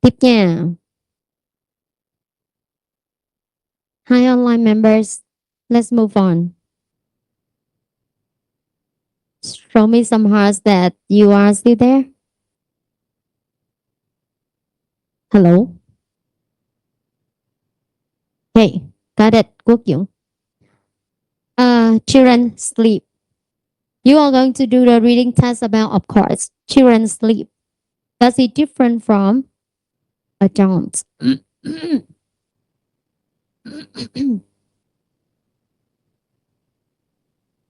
Tiếp nha. Hi online members. Let's move on. Show me some hearts that you are still there. Hello. Hey, got it. Quốc Dũng. Children sleep. You are going to do the reading test about, of course, children sleep. Does it different from adults?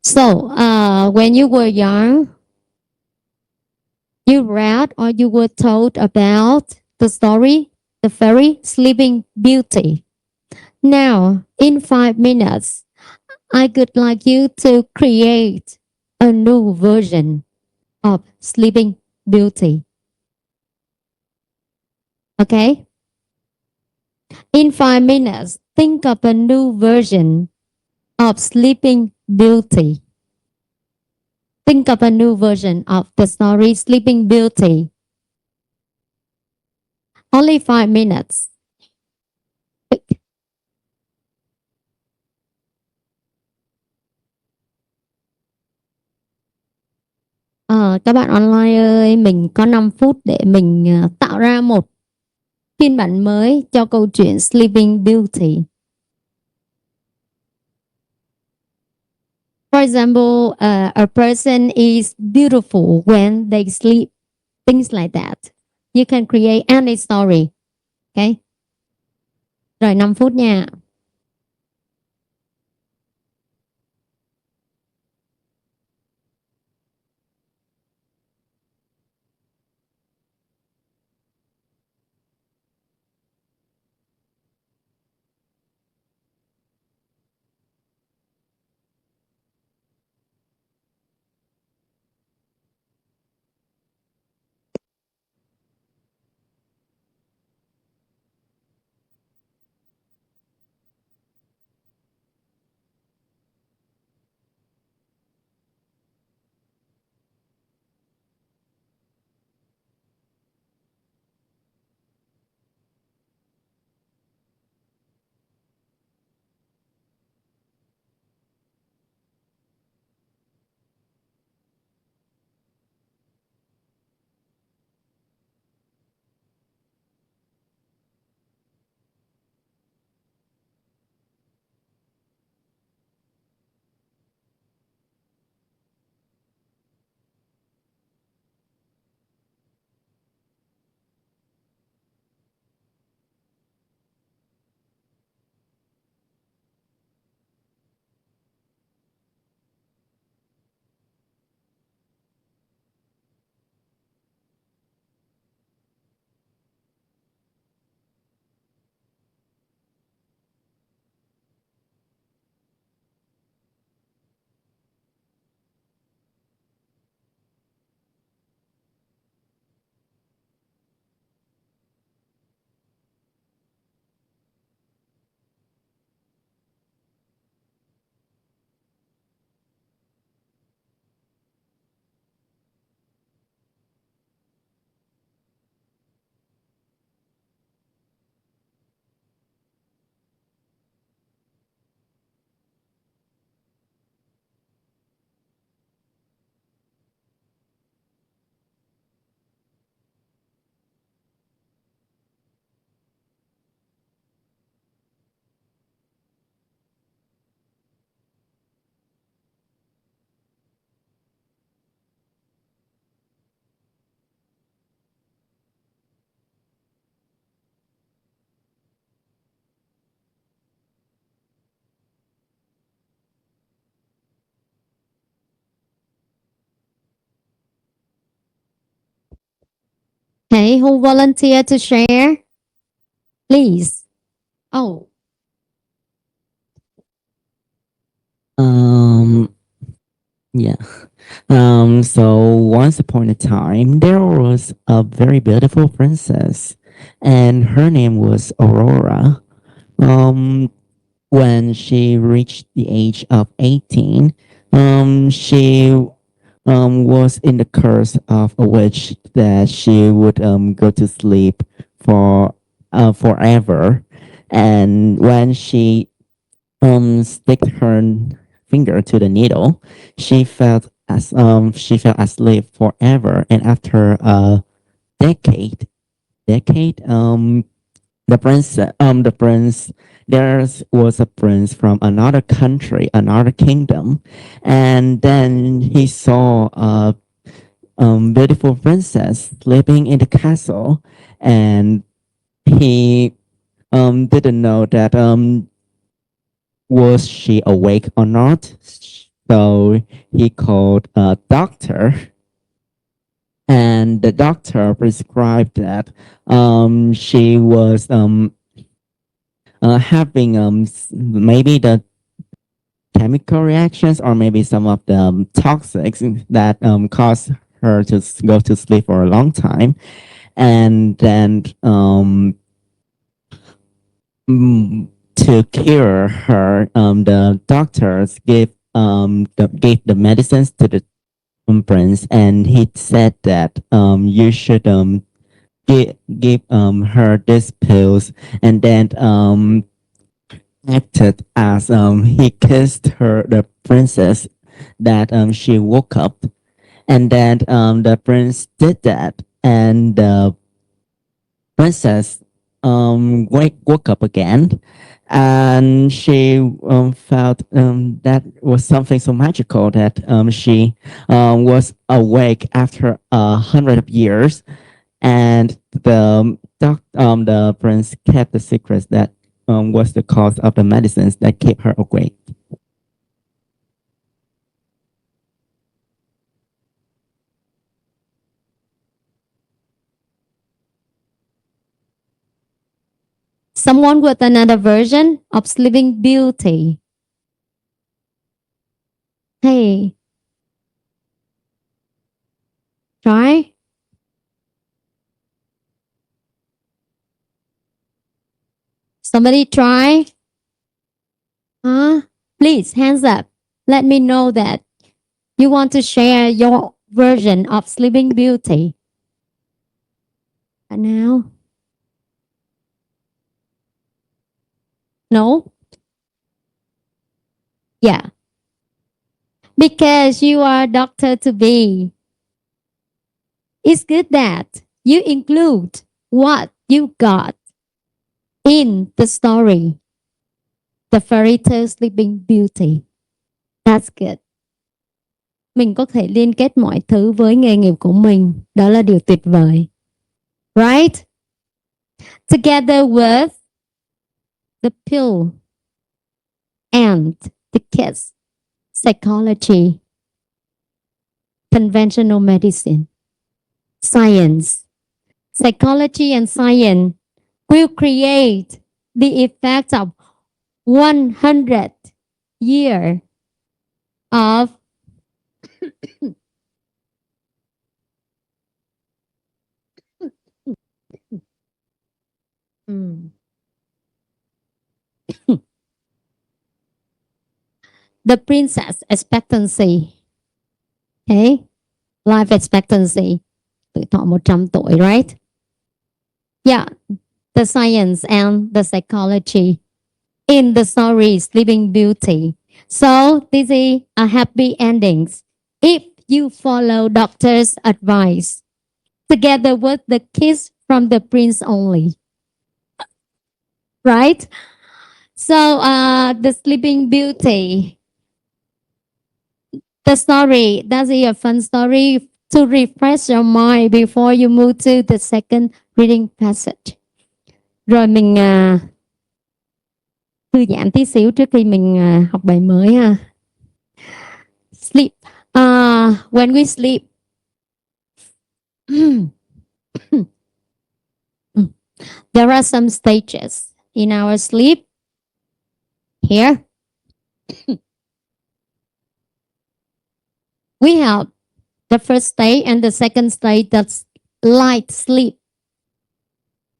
So, when you were young, you read or you were told about the story, the fairy Sleeping Beauty. Now, in 5 minutes, I would like you to create a new version of Sleeping Beauty. Okay? In 5 minutes, think of a new version of Sleeping Beauty. Think of a new version of the story Sleeping Beauty. Only 5 minutes. Các bạn online ơi, mình có 5 phút để mình tạo ra một phiên bản mới cho câu chuyện Sleeping Beauty. For example, a person is beautiful when they sleep. Things like that. You can create any story. Okay? Rồi 5 phút nha. Okay, who volunteer to share? Please. Oh, Um, yeah. So once upon a time, there was a very beautiful princess, and her name was Aurora. Um, when she reached the age of 18, she was in the curse of a witch that she would go to sleep for forever. And when she stick her finger to the needle, she felt asleep forever. And after a decade, decade, the prince, there was a prince from another country, another kingdom, and then he saw a beautiful princess living in the castle, and he didn't know that was she awake or not. So he called a doctor, and the doctor prescribed that she was having maybe the chemical reactions or maybe some of the toxics that cause her to go to sleep for a long time, and then to cure her, the doctors gave the medicines to the prince, and he said that you should give her these pills, and then acted as he kissed her, the princess, that she woke up, and then the prince did that, and the princess woke up again, and she felt that was something so magical that she was awake after 100 years, and the prince kept the secrets that was the cause of the medicines that kept her awake. Someone with another version of Sleeping Beauty. Hey, try. Somebody try. Huh? Please, hands up. Let me know that you want to share your version of Sleeping Beauty. And now? No? Yeah. Because you are doctor to be. It's good that you include what you got in the story, the fairy tale Sleeping Beauty. That's good. Mình có thể liên kết mọi thứ với nghề nghiệp của mình. Đó là điều tuyệt vời. Right? Together with the pill and the kiss, psychology, conventional medicine, science, psychology and science will create the effect of 100 years of the princess expectancy. Okay? Life expectancy. Tuổi thọ 100 tuổi, right? Yeah. The science and the psychology in the story Sleeping Beauty. So this is a happy endings if you follow doctor's advice together with the kiss from the prince only. Right? So the Sleeping Beauty, the story, that's a fun story to refresh your mind before you move to the second reading passage. Rồi mình thư giãn tí xíu trước khi mình học bài mới ha. Sleep. When we sleep, there are some stages in our sleep. Here, we have the first stage and the second stage, that's light sleep.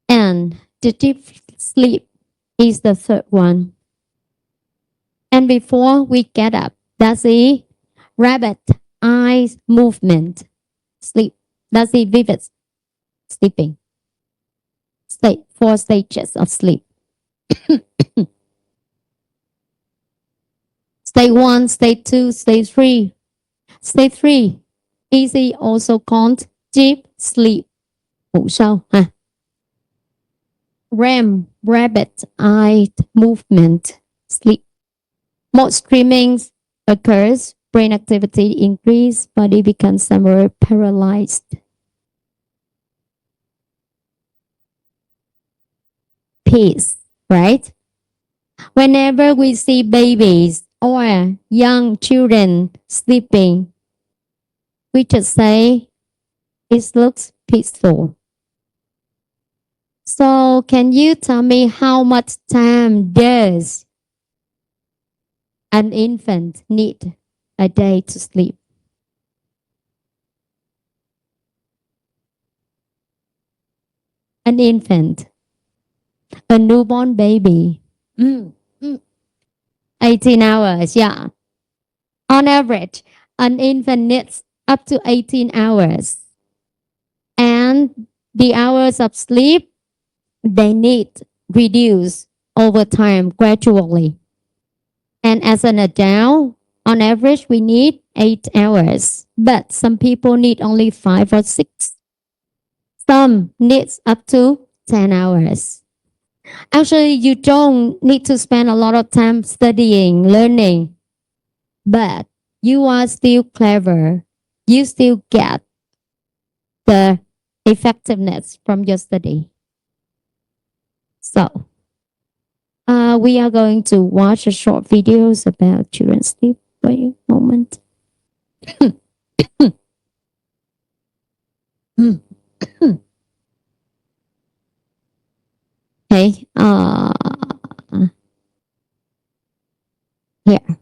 And the deep sleep is the third one. And before we get up, that's the rabbit eyes movement sleep. That's the vivid sleeping stage. four stages of sleep. Stage one, stage two, stage three. Stage three, easy also called deep sleep, ngủ sâu ha. REM, rapid eye movement sleep. Most dreaming occurs, brain activity increase, body becomes somewhat paralyzed. Peace, right? Whenever we see babies or young children sleeping, we just say it looks peaceful. So, can you tell me how much time does an infant need a day to sleep? An infant, a newborn baby. Mm, mm, 18 hours, yeah. On average, an infant needs up to 18 hours. And the hours of sleep they need reduce over time gradually. And as an adult, on average, we need 8 hours. But some people need only 5 or 6. Some needs up to 10 hours. Actually, you don't need to spend a lot of time studying, learning, but you are still clever. You still get the effectiveness from your study. So, we are going to watch a short videos about children's sleep. Wait a moment. Okay. Here.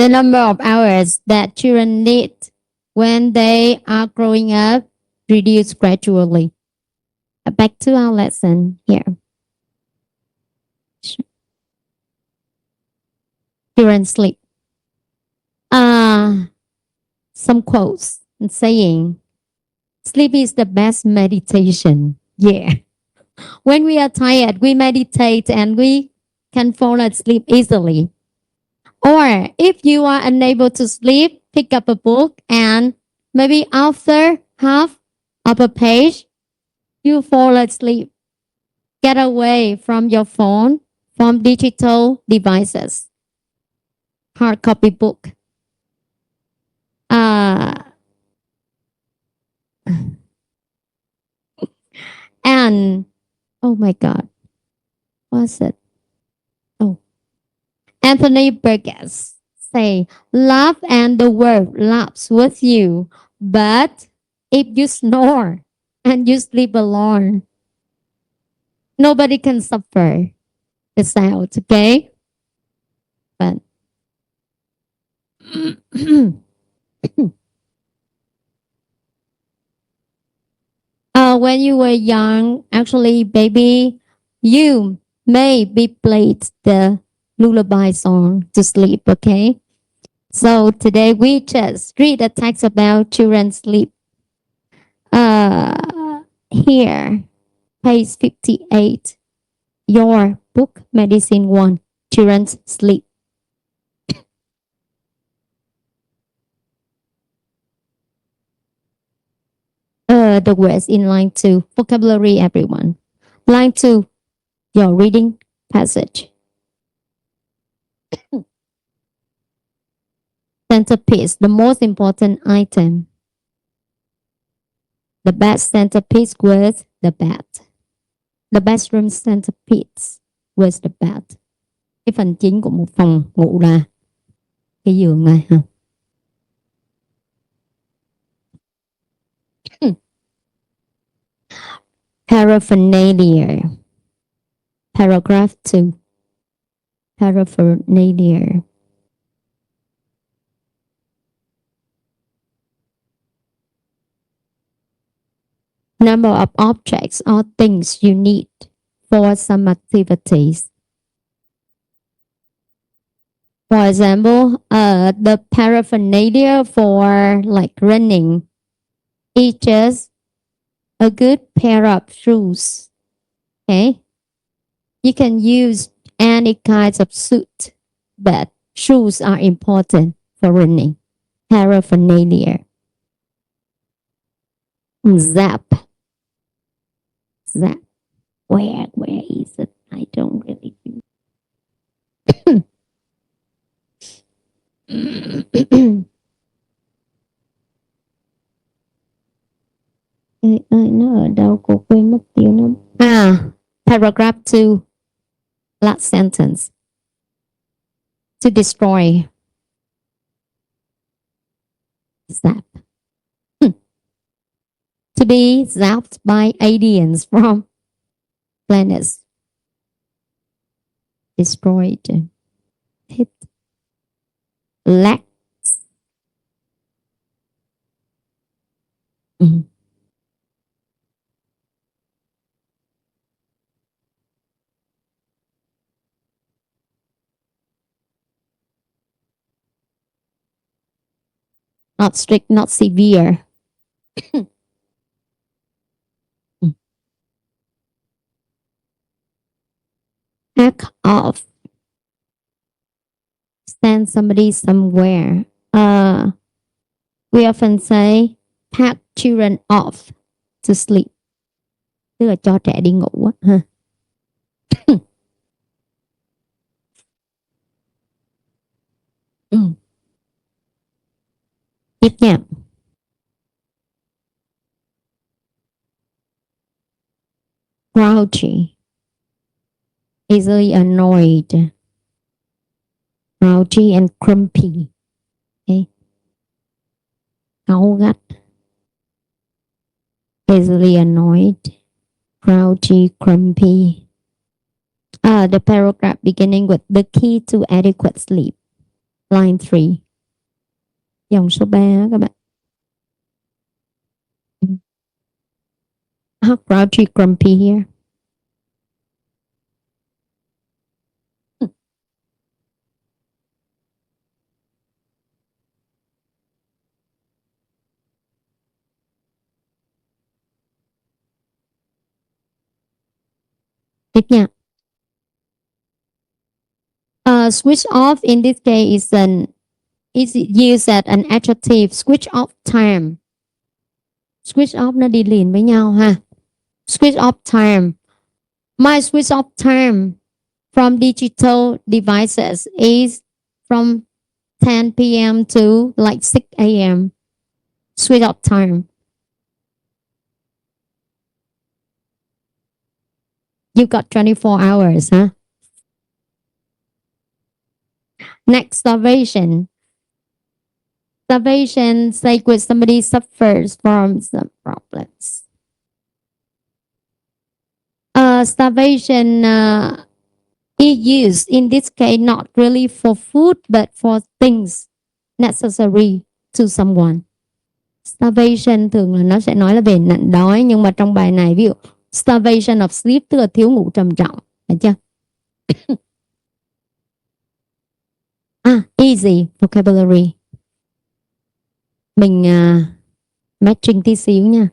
The number of hours that children need when they are growing up reduce gradually. Back to our lesson here. Children sleep. Some quotes and saying, sleep is the best meditation. Yeah. When we are tired, we meditate and we can fall asleep easily. Or if you are unable to sleep, pick up a book and maybe after half of a page, you fall asleep. Get away from your phone, from digital devices. Hard copy book. Uh, and oh my God, what's it? Oh, Anthony Burgess say, laugh and the world laughs with you. But if you snore and you sleep alone, nobody can suffer the sound, okay? But when you were young, actually, baby, you may be played the lullaby song to sleep, okay? So today we just read a text about children's sleep. Here, page 58, your book, Medicine 1, Children's Sleep. The words in line 2, vocabulary, everyone. Line 2, your reading passage. Centerpiece, the most important item. The best centerpiece was the bed. The bedroom centerpiece was the bed. Cái phần chính của một phòng ngủ là cái giường này ha. Paraphernalia. Paragraph 2. Paraphernalia. Number of objects or things you need for some activities. For example, the paraphernalia for like running is just a good pair of shoes. Okay. You can use any kinds of suit, but shoes are important for running. Paraphernalia. Zap. Zap. Where is it? I don't really know. Nó ở đâu cô quên mất tiêu nó. Paragraph 2, last sentence. To destroy. Zap. To be zapped by aliens from planets. Destroyed. Hit. Lack. Not strict, not severe. Hack off. Send somebody somewhere. We often say pack children off to sleep. Tức là cho trẻ đi ngủ ha. Tiếp nha. Grouchy. Easily annoyed. Grouchy and grumpy. Okay. Cáu gắt. Easily annoyed. Grouchy, grumpy. The paragraph beginning with the key to adequate sleep. Line 3. Dòng số 3 các bạn. How grouchy grumpy here. Tiếp nha. Switch off in this case is used as an adjective. Switch off time. Switch off nó đi liền với nhau ha. Switch off time. My switch off time from digital devices is from 10 p.m. to like 6 a.m. Switch off time. You got 24 hours, huh? Next, starvation. Starvation, say when somebody suffers from some problems. Starvation is used in this case not really for food but for things necessary to someone. Starvation thường là nó sẽ nói là về nạn đói, nhưng mà trong bài này ví dụ starvation of sleep tức là thiếu ngủ trầm trọng, phải chưa? Easy vocabulary. Mình matching tí xíu nha.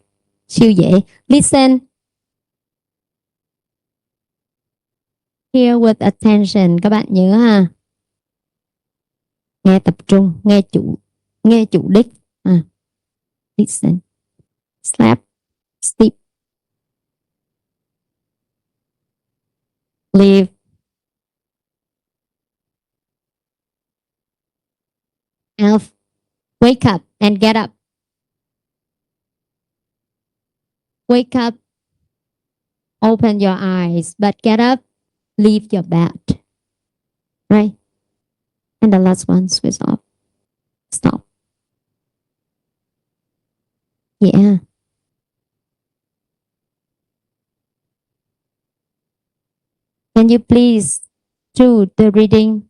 Siêu dễ. Listen. Hear with attention. Các bạn nhớ ha. Nghe tập trung, nghe chủ đích. Listen. Slap. Sleep. Live. Elf. Wake up and get up. Wake up. Open your eyes, but get up. Leave your bed. Right? And the last one, switch off. Stop. Yeah. Can you please do the reading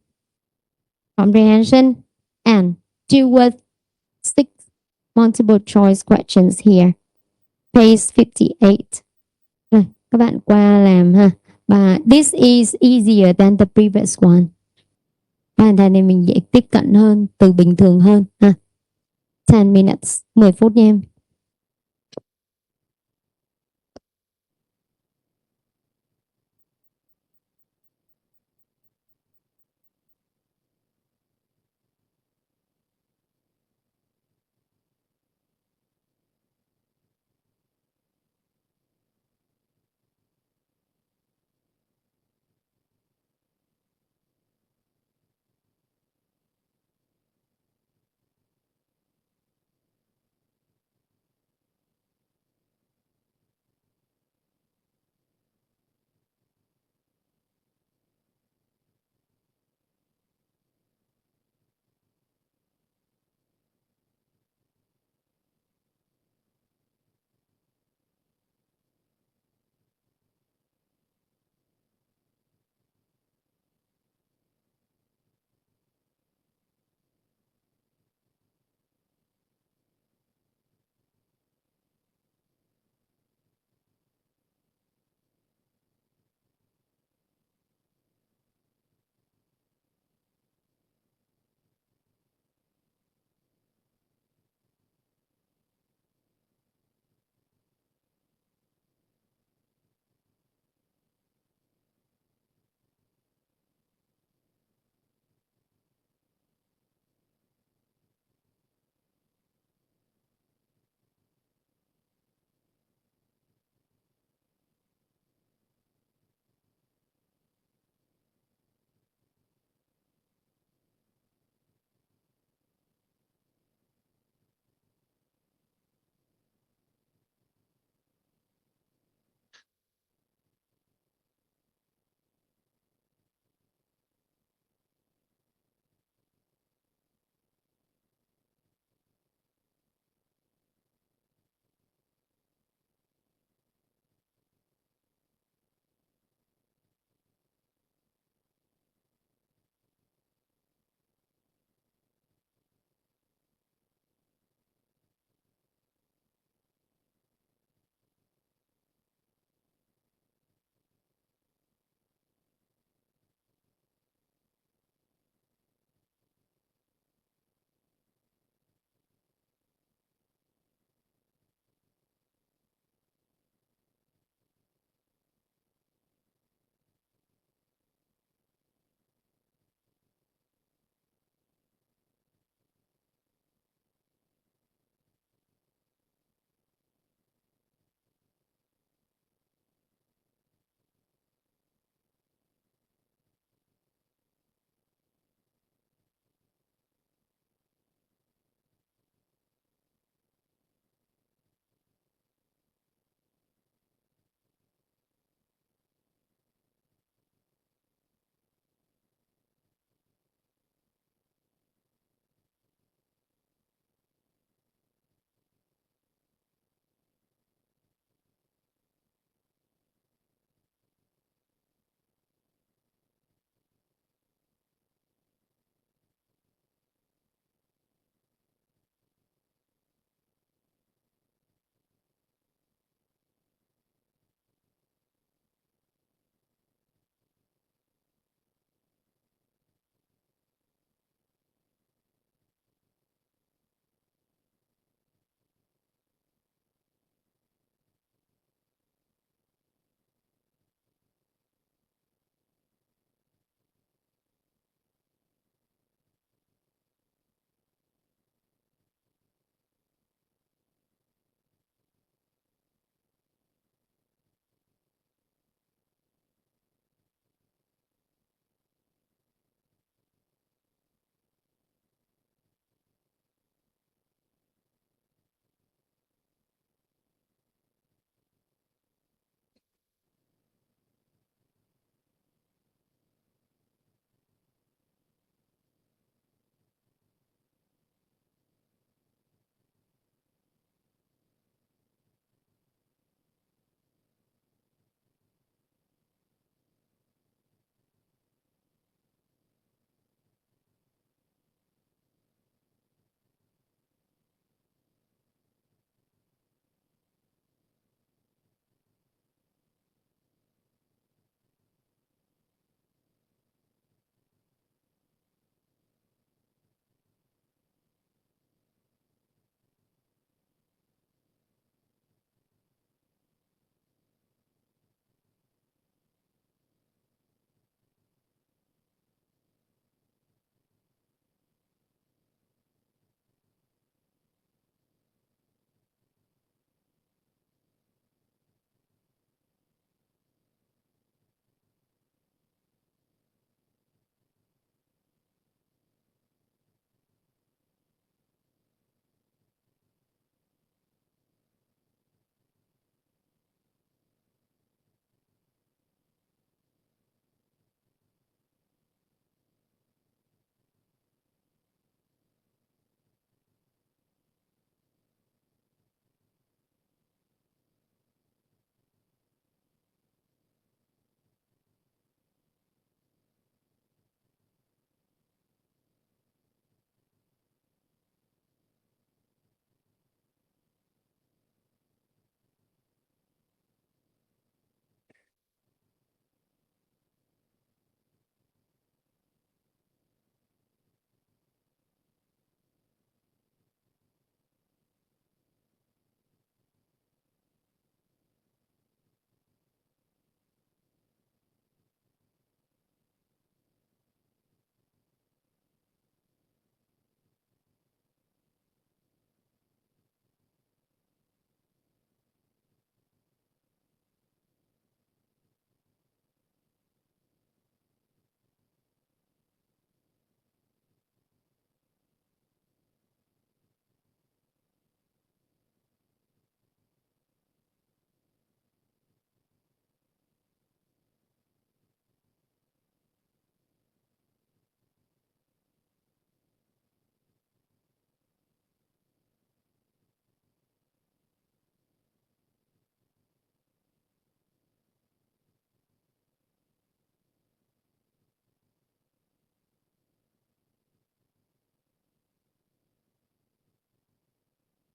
comprehension and do with 6 multiple choice questions here. Page 58. Rồi, các bạn qua làm ha. Và this is easier than the previous one. Bài này mình dễ tiếp cận hơn, từ bình thường hơn ha. 10 minutes, 10 phút nha em.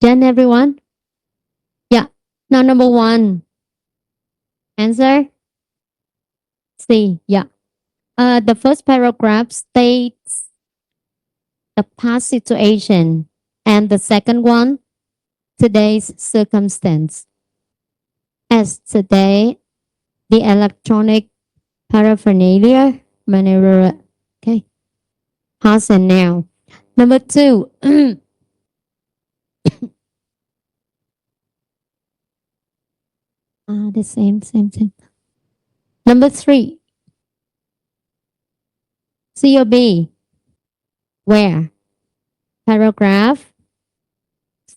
Done, everyone? Yeah. Now, number one. Answer C. Yeah. The first paragraph states the past situation, and the second one, today's circumstance. As today, the electronic paraphernalia, maneuver, okay, past and now. Number two, the same. Number three, C or B, where? Paragraph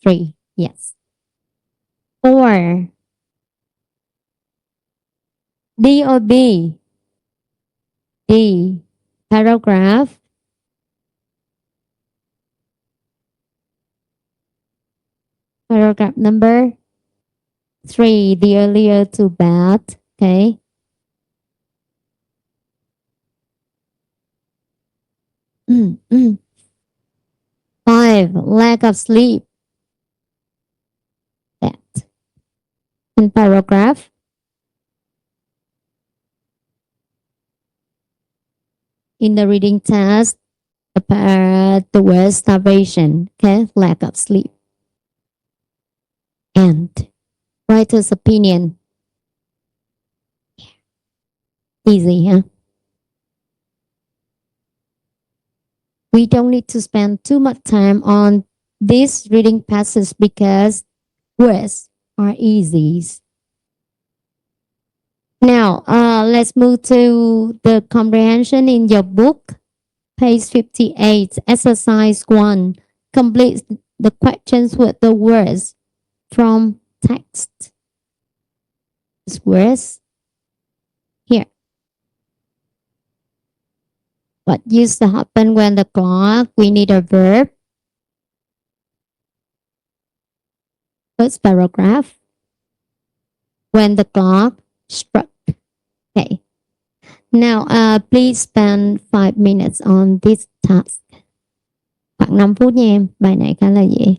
three, yes. Four, D or B, D, paragraph, paragraph number three, the earlier to bed, okay. Five, lack of sleep, that. And paragraph, in the reading test, the word starvation, okay, lack of sleep. And writer's opinion, easy, huh? We don't need to spend too much time on this reading passage because words are easy. Now, let's move to the comprehension in your book, page 58, exercise 1. Complete the questions with the words from text. These words here. What used to happen when the clock? We need a verb. First paragraph. When the clock struck. Okay. Now, please spend 5 minutes on this task. Khoảng 5 phút nha em. Bài này khá là dễ.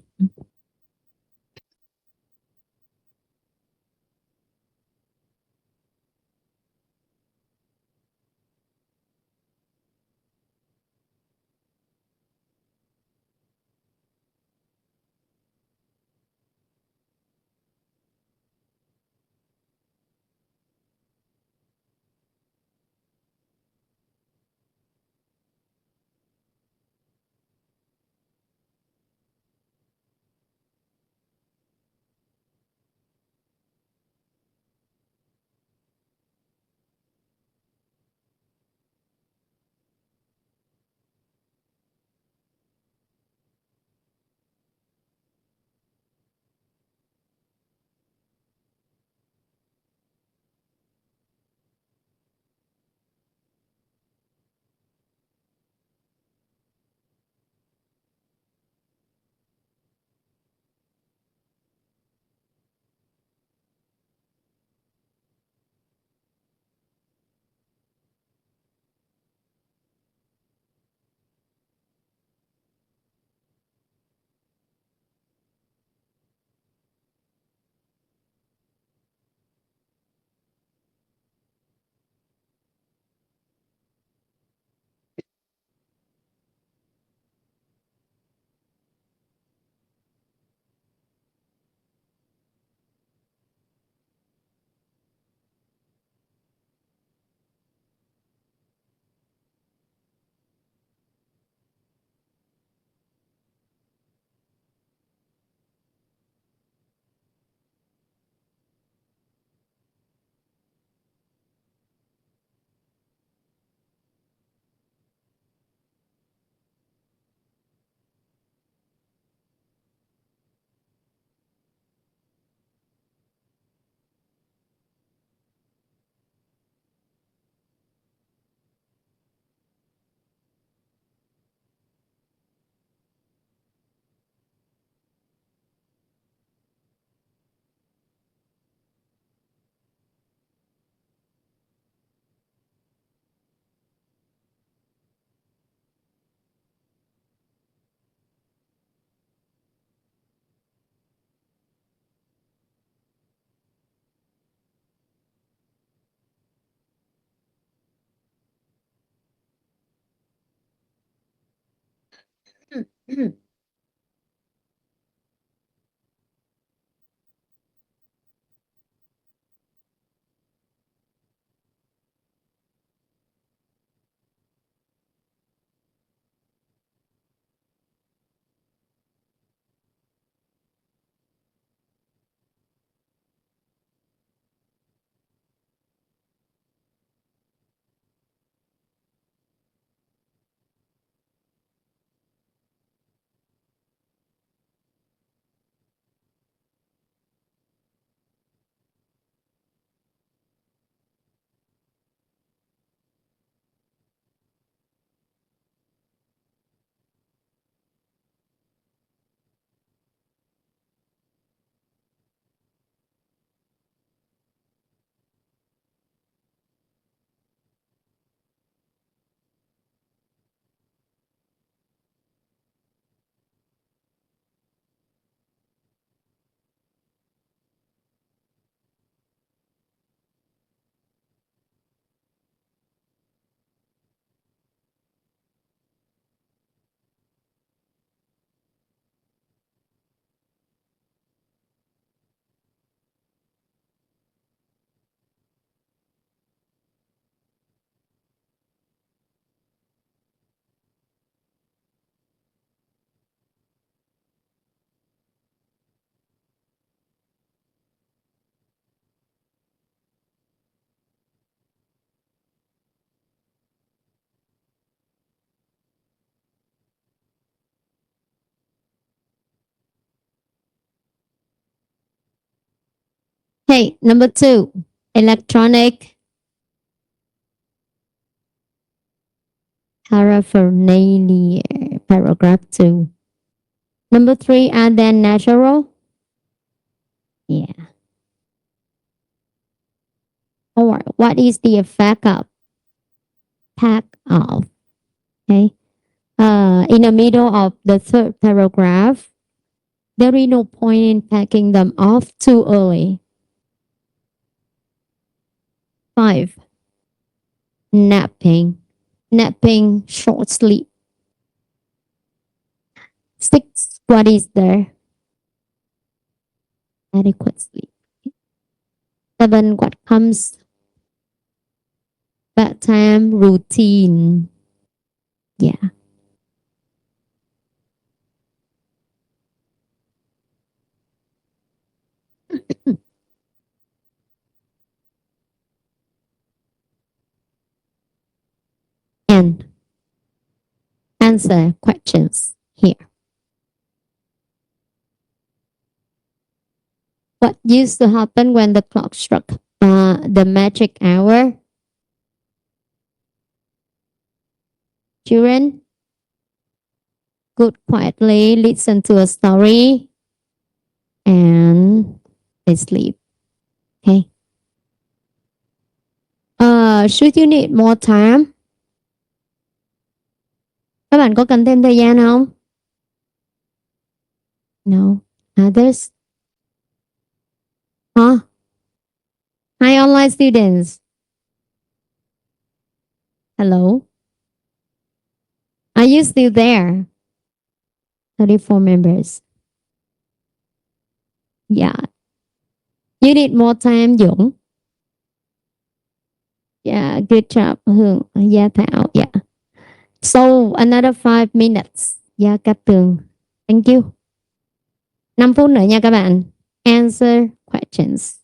Okay, number two, electronic paraphernalia. Paragraph two. Number three, and then natural. Yeah. Or what is the effect of pack off? Okay. In the middle of the third paragraph, there is no point in packing them off too early. Five, napping. Napping, short sleep. Six, what is there? Adequate sleep. Seven, what comes? Bedtime routine. Yeah. And answer questions here. What used to happen when the clock struck the magic hour? Children could quietly listen to a story and they sleep. Okay. Should you need more time? Các bạn có cần thêm thời gian không? No. Others? Huh? Hi, online students. Hello. Are you still there? 34 members. Yeah. You need more time, Dũng. Yeah, good job, Hương. Yeah, Thảo. Yeah. So, another 5 minutes. Yeah, Cát Tường. Thank you. 5 phút nữa nha các bạn. Answer questions.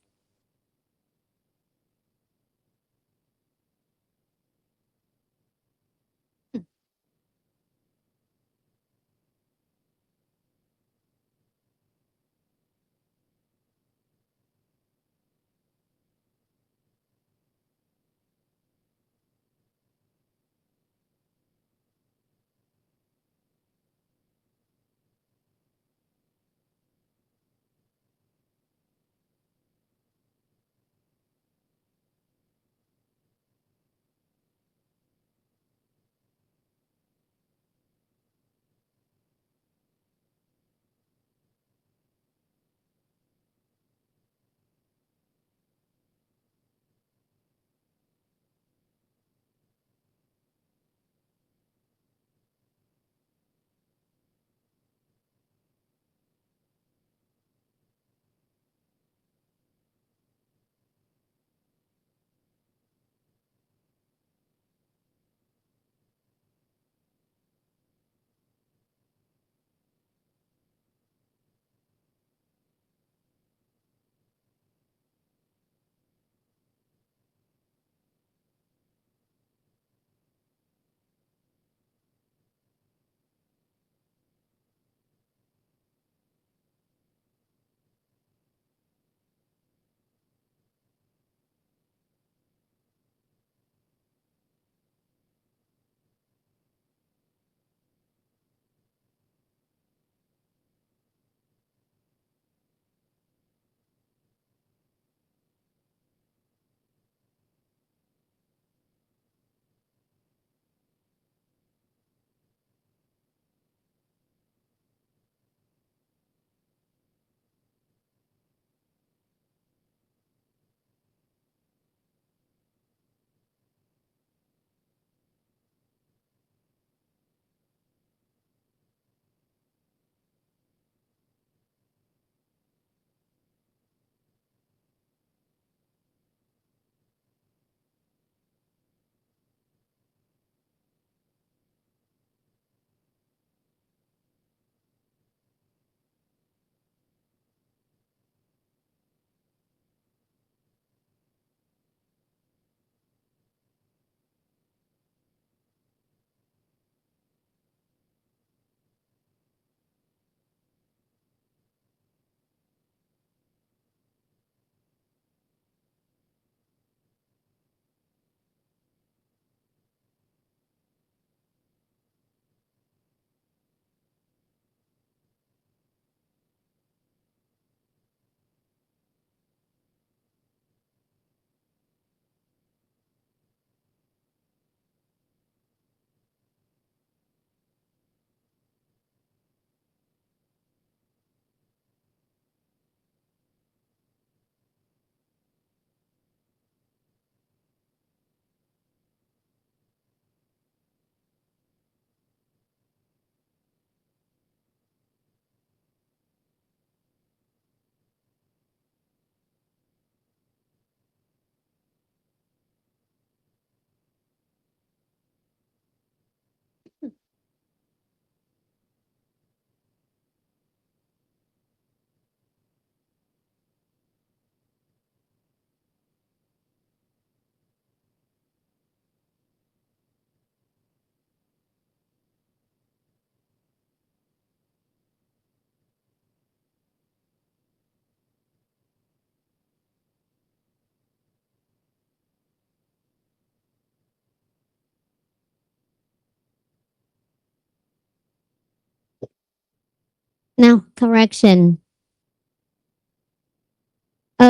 Now, correction.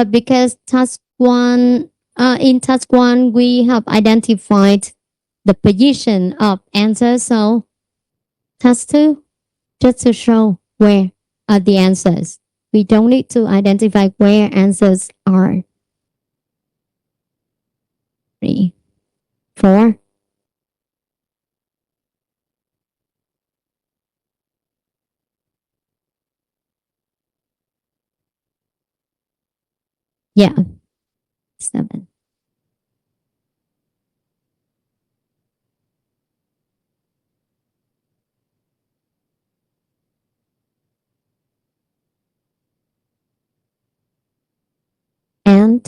Because task one, in task one, we have identified the position of answer. So task two, just to show where are the answers. We don't need to identify where answers are. 3, 4. Yeah, 7. And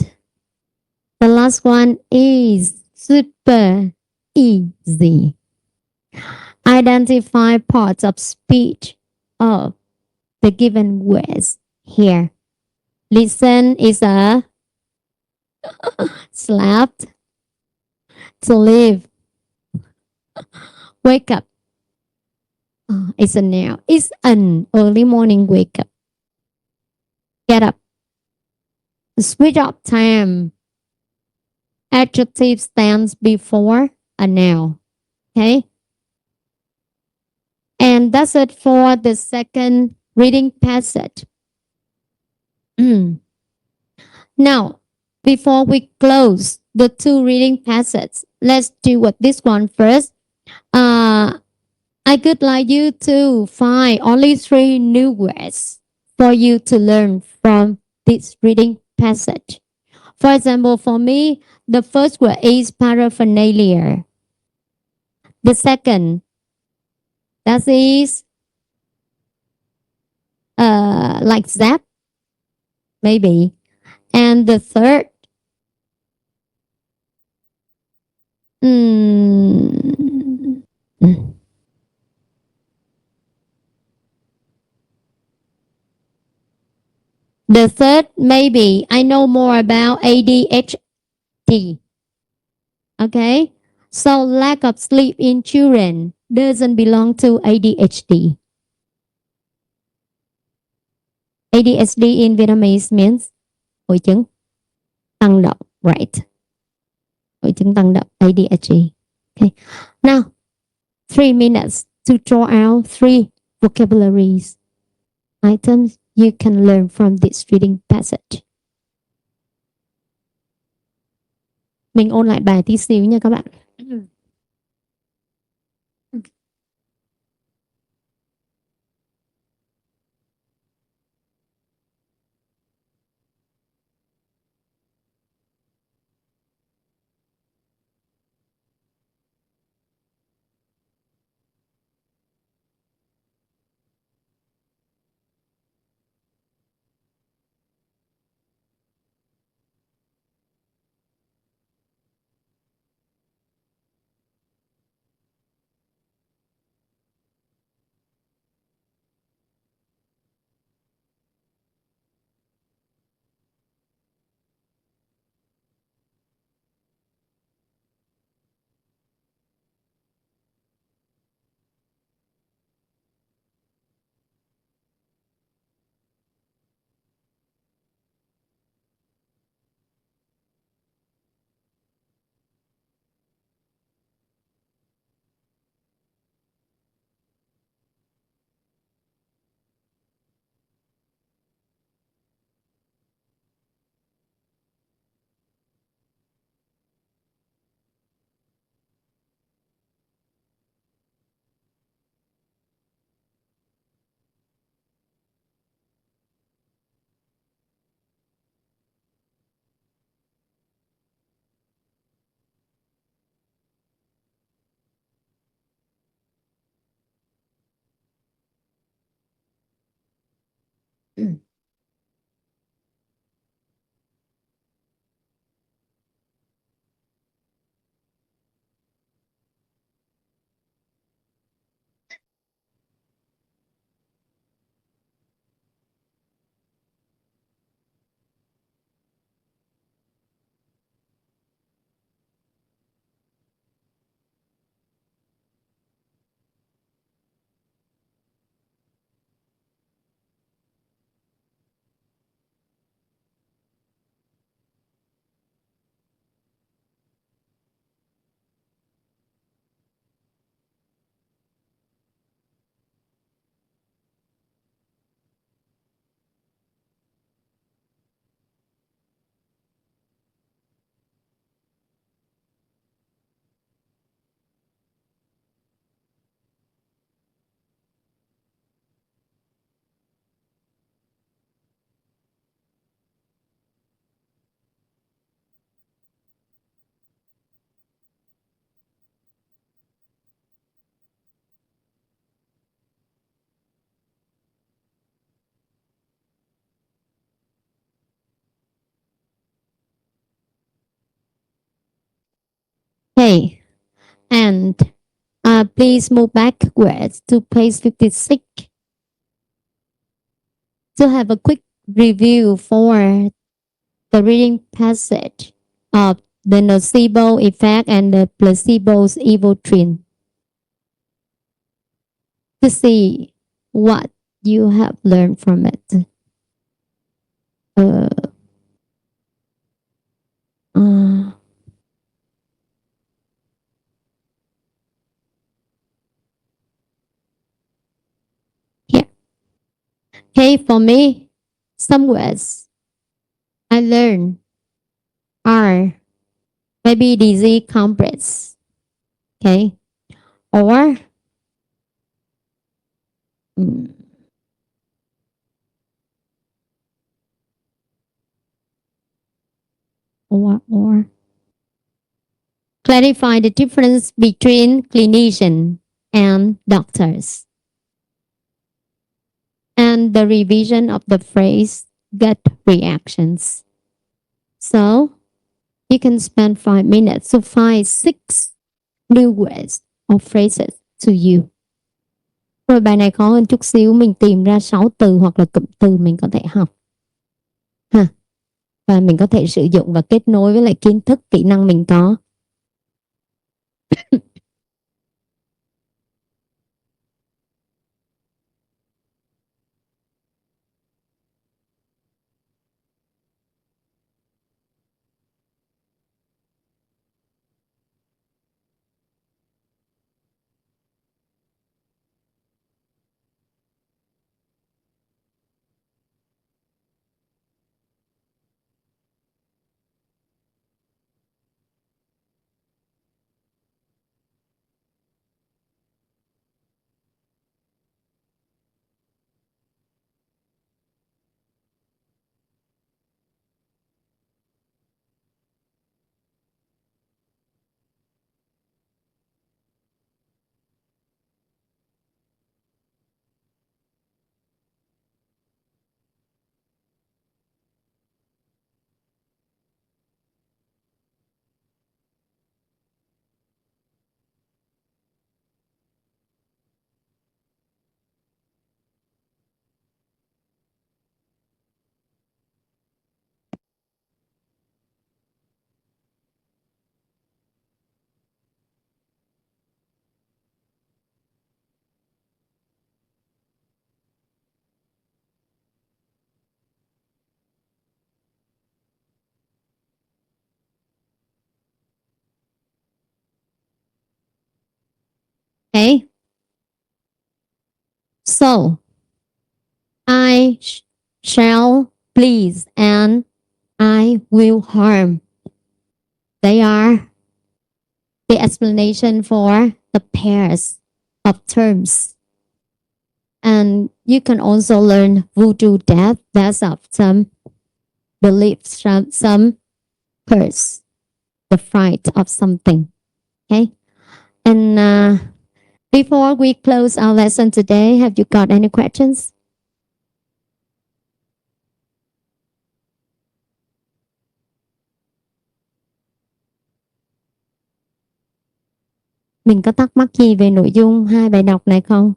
the last one is super easy. Identify parts of speech of the given words here. Listen is a slept, to live, wake up. It's a noun. It's an early morning wake up. Get up. Switch up time. Adjective stands before a noun. Okay. And that's it for the second reading passage. Now, before we close the two reading passages, let's do what this one first. Uh, I would like you to find only 3 new words for you to learn from this reading passage. For example, for me, the first word is paraphernalia. The second, that is like zap, maybe. And the third, mm, the third, maybe I know more about ADHD. Okay. So lack of sleep in children doesn't belong to ADHD. ADHD in Vietnamese means hội chứng tăng động, right? Hội chứng tăng động, ADHD. Okay. Now, 3 minutes to draw out 3 vocabularies items you can learn from this reading passage. Mình ôn lại bài tí xíu nha các bạn. Okay, and please move backwards to page 56 to have a quick review for the reading passage of the nocebo effect and the placebo's evil twin to see what you have learned from it. Uh, uh, yeah. Okay, for me, some words I learned are maybe disease complex, okay, or mm, or clarify the difference between clinician and doctors, and the revision of the phrase gut reactions. So you can spend 5 minutes to find 6 new words or phrases to you. Rồi bài này khó hơn chút xíu, mình tìm ra 6 từ hoặc là cụm từ mình có thể học. Ha. Và mình có thể sử dụng và kết nối với lại kiến thức, kỹ năng mình có. Okay. So I shall please and I will harm. They are the explanation for the pairs of terms. And you can also learn voodoo death. That's of some beliefs, some curse, the fright of something. Okay. And before we close our lesson today, have you got any questions? Mình có thắc mắc gì về nội dung 2 bài đọc này không?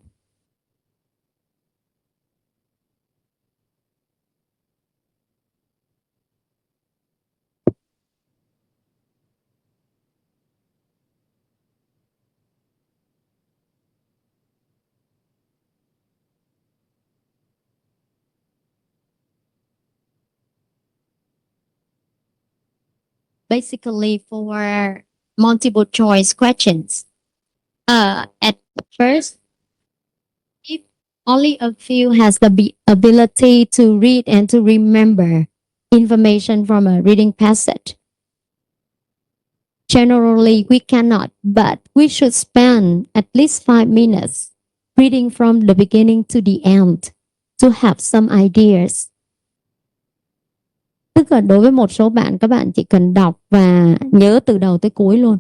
Basically for multiple choice questions. At first, if only a few has the ability to read and to remember information from a reading passage. Generally, we cannot, but we should spend at least 5 minutes reading from the beginning to the end to have some ideas. Tức là đối với một số bạn, các bạn chỉ cần đọc và nhớ từ đầu tới cuối luôn.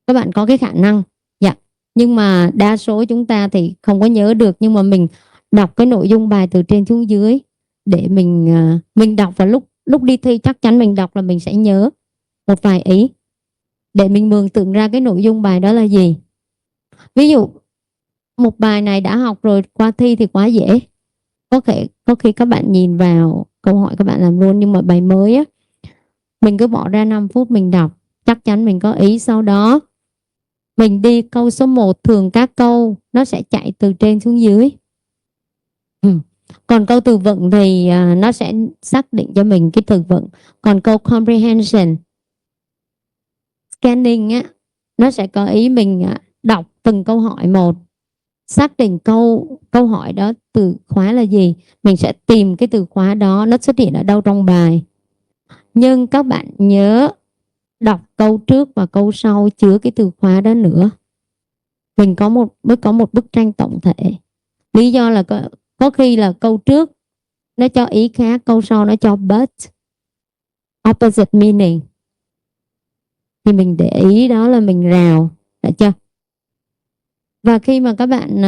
Các bạn có cái khả năng. Dạ. Nhưng mà đa số chúng ta thì không có nhớ được, nhưng mà mình đọc cái nội dung bài từ trên xuống dưới để mình đọc, và lúc đi thi chắc chắn mình đọc là mình sẽ nhớ một vài ý. để mình mường tượng ra cái nội dung bài đó là gì. Ví dụ một bài này đã học rồi, qua thi thì quá dễ. Có khi các bạn nhìn vào câu hỏi các bạn làm luôn, nhưng mà bài mới á, mình cứ bỏ ra 5 phút mình đọc, chắc chắn mình có ý. Sau đó mình đi câu số 1, thường các câu nó sẽ chạy từ trên xuống dưới. Còn câu từ vựng thì nó sẽ xác định cho mình cái từ vựng. Còn câu comprehension, scanning á, nó sẽ có ý mình đọc từng câu hỏi một, xác định câu hỏi đó từ khóa là gì, mình sẽ tìm cái từ khóa đó nó xuất hiện ở đâu trong bài. Nhưng các bạn nhớ đọc câu trước và câu sau chứa cái từ khóa đó nữa, mình mới có một bức tranh tổng thể. Lý do là có khi là câu trước nó cho ý khác, câu sau nó cho but, opposite meaning, thì mình để ý đó là mình rào, được chưa? Và khi mà các bạn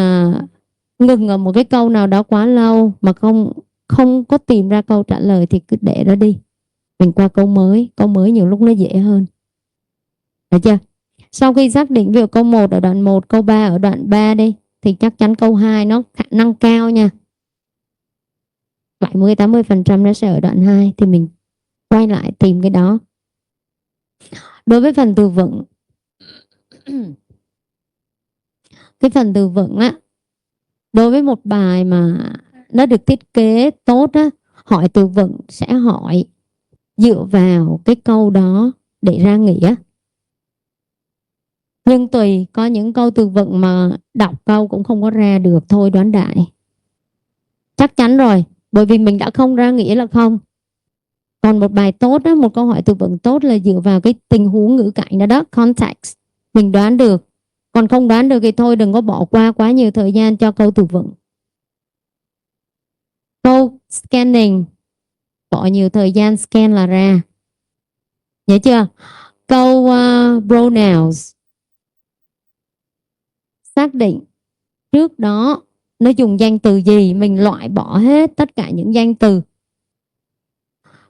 ngừng ở một cái câu nào đó quá lâu mà không không có tìm ra câu trả lời thì cứ để nó đi, mình qua câu mới nhiều lúc nó dễ hơn, được chưa? Sau khi xác định việc câu 1 ở đoạn 1, câu 3 ở đoạn 3 đi, thì chắc chắn câu 2 nó khả năng cao nha, 70-80% nó sẽ ở đoạn 2, thì mình quay lại tìm cái đó. Đối với phần từ vựng, cái phần từ vựng á, đối với một bài mà nó được thiết kế tốt á, hỏi từ vựng sẽ hỏi dựa vào cái câu đó để ra nghĩa. Nhưng tùy, có những câu từ vựng mà đọc câu cũng không có ra được, thôi đoán đại. Chắc chắn rồi, bởi vì mình đã không ra nghĩa là không. Còn một bài tốt á, một câu hỏi từ vựng tốt là dựa vào cái tình huống ngữ cảnh đó đó, context, mình đoán được. Còn không đoán được thì thôi, đừng có bỏ qua quá nhiều thời gian cho câu từ vựng. Câu scanning, bỏ nhiều thời gian scan là ra, nhớ chưa? Câu pronouns, xác định trước đó nó dùng danh từ gì, mình loại bỏ hết tất cả những danh từ.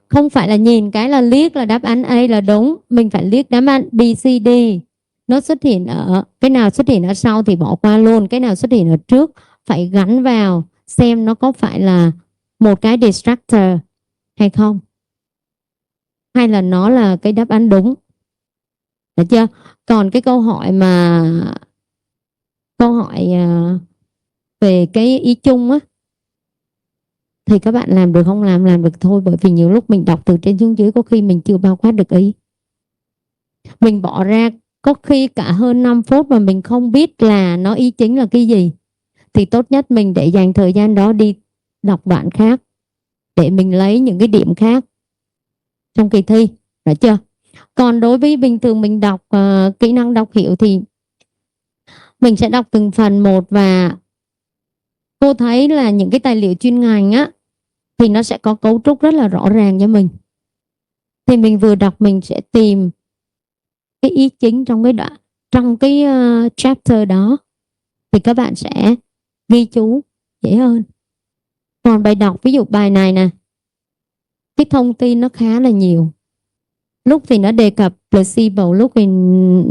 Không phải là nhìn cái là liếc là đáp án A là đúng, mình phải liếc đáp án B, C, D. Nó xuất hiện ở cái nào, xuất hiện ở sau thì bỏ qua luôn, cái nào xuất hiện ở trước phải gắn vào xem nó có phải là một cái distractor hay không, hay là nó là cái đáp án đúng, được chưa? Còn cái câu hỏi về cái ý chung á, thì các bạn làm được không làm được thôi, bởi vì nhiều lúc mình đọc từ trên xuống dưới có khi mình chưa bao quát được ý, mình bỏ ra có khi cả hơn 5 phút mà mình không biết là nó ý chính là cái gì, thì tốt nhất mình để dành thời gian đó đi đọc đoạn khác để mình lấy những cái điểm khác trong kỳ thi, được chưa? Còn đối với bình thường mình đọc kỹ năng đọc hiểu thì mình sẽ đọc từng phần một, và cô thấy là những cái tài liệu chuyên ngành á thì nó sẽ có cấu trúc rất là rõ ràng cho mình, thì mình vừa đọc mình sẽ tìm cái ý chính trong cái đoạn, trong cái chapter đó, thì các bạn sẽ ghi chú dễ hơn. Còn bài đọc, ví dụ bài này nè, cái thông tin nó khá là nhiều, lúc thì nó đề cập placebo, lúc thì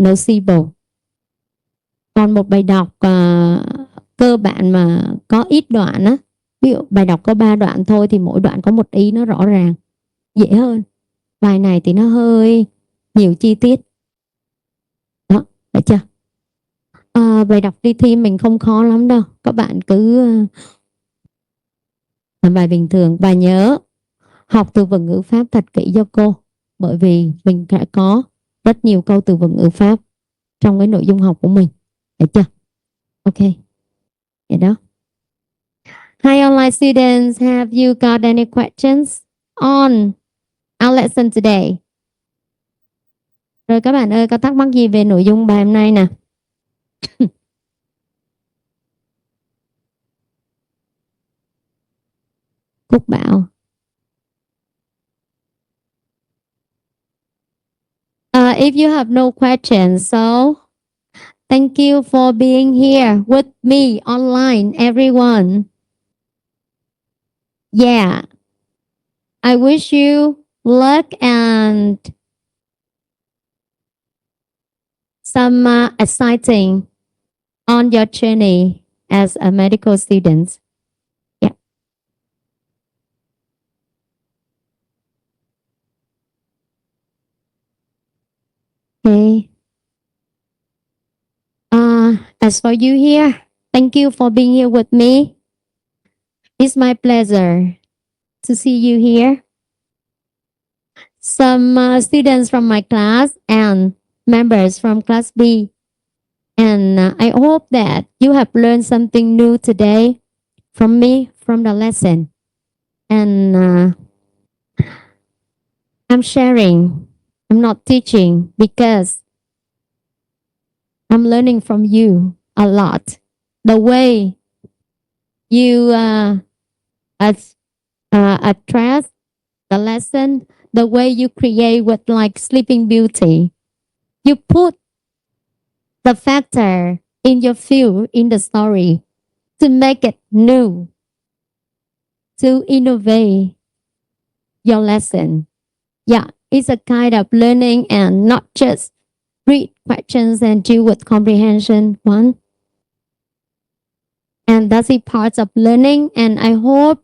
nocebo. Còn một bài đọc cơ bản mà có ít đoạn á, ví dụ bài đọc có 3 đoạn thôi thì mỗi đoạn có một ý nó rõ ràng, dễ hơn. Bài này thì nó hơi nhiều chi tiết đó, được chưa? Bài đọc đi thi mình không khó lắm đâu, các bạn cứ làm bài bình thường. Và nhớ học từ vựng ngữ pháp thật kỹ cho cô, bởi vì mình sẽ có rất nhiều câu từ vựng ngữ pháp trong cái nội dung học của mình, được chưa? Ok, vậy đó. Hi online students, have you got any questions on our lesson today? Rồi các bạn ơi, có thắc mắc gì về nội dung bài hôm nay nè? Cúc bảo. If you have no questions, so thank you for being here with me online, everyone. Yeah, I wish you luck and some exciting on your journey as a medical student. Yeah. Okay. As for you here, thank you for being here with me. It's my pleasure to see you here. Some students from my class and members from class B. And I hope that you have learned something new today from me, from the lesson. And I'm sharing, I'm not teaching because I'm learning from you a lot. The way you ad- address the lesson, the way you create with like Sleeping Beauty, you put the factor in your field in the story to make it new, to innovate your lesson. Yeah, it's a kind of learning and not just read questions and deal with comprehension one. And that's a part of learning. And I hope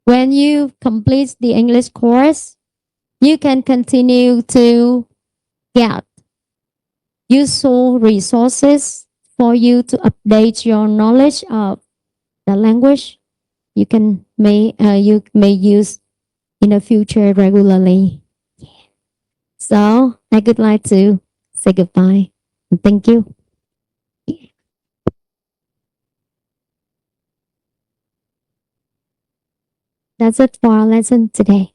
when you complete the English course, you can continue to get useful resources for you to update your knowledge of the language you may use in the future regularly. So I would like to say goodbye and thank you. That's it for our lesson today.